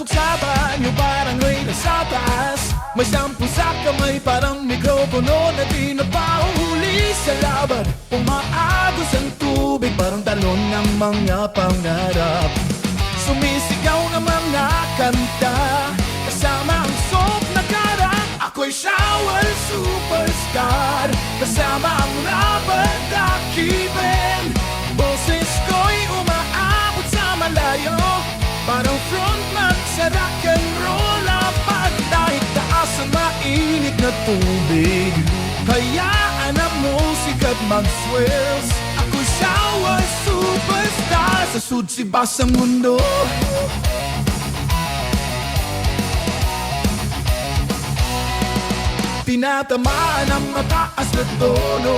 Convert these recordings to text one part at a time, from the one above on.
Pumasok sa banyo parang rain sa taas. May sampu sa kamay parang mikropono na di na pauhuli sa laban. Umaagos ang tubig parang talon ng mga pangarap. Sumisigaw ng mga kanta kasama ang soap na karang. Ako'y shower superstar kasama ang rubber ducky band. Boses ko'y umaabot sa malayo parang frontman sa rock and roll. Pagdahit taas ang mainit na tubig, hayaan ang musika't mag-swells. Ako'y shower superstar sa sudsibas ang mundo. Tinatamaan ang mataas na tono,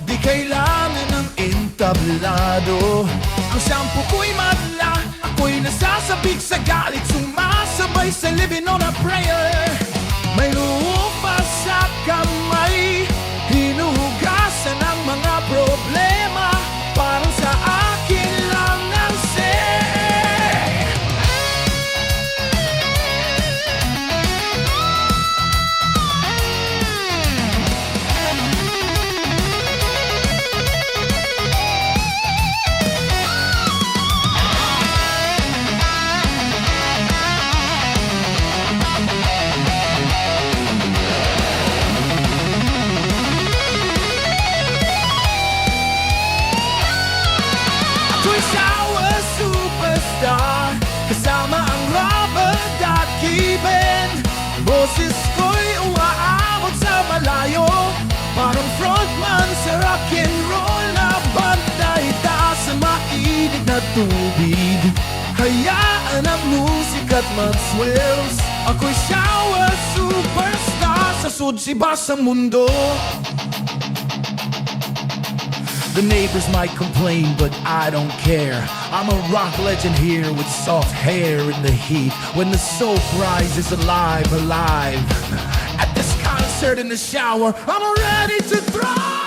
di kailangan ng entablado. Ang shampoo ko'y madla, ako'y nasasabik sa galit, sumasabay sa living on a prayer. May lupa sa kamay, hinuhugasan ang mga problema, parang sa akin lang ang say. Shower superstar kasama ang rubber ducky band. Boses ko'y umaabot sa malayo parang frontman sa rock and roll na banda. Itaas sa mainit na tubig, hayaan ang musika't mag-swells. Ako'y shower superstar sa sudsibas ang mundo. The neighbors might complain, but I don't care. I'm a rock legend here with soft hair in the heat. When the soap rises alive, alive. At this concert in the shower, I'm ready to thrive.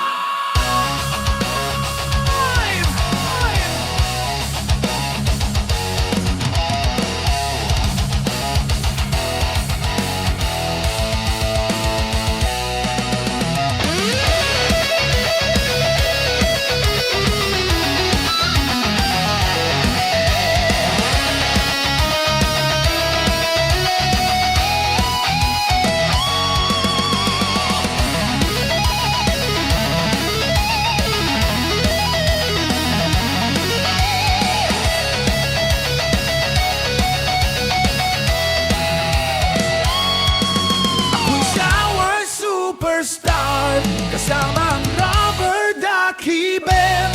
Superstar kasama ang rubber ducky band.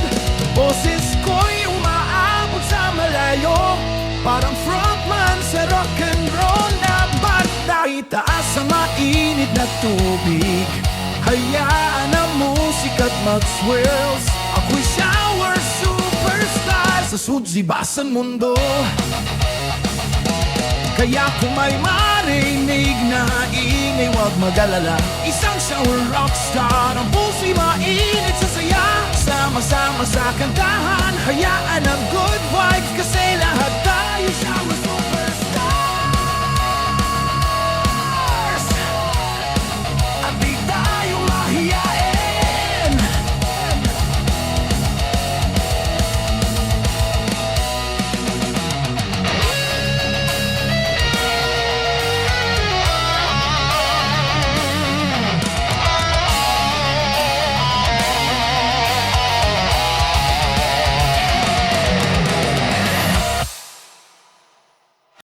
Boses ko'y umaabot sa malayo parang frontman sa rock and roll na banda. Itaas ang mainit na tubig, hayaan ang musika't mag-swells. Ako'y shower superstar sa sudsibas ang mundo. Kaya kung may marinig na ingay, huwag mag-alala. Isang shower rockstar, ang puso'y mainit sa saya. Sama-sama sa kantahan, hayaan ang good vibes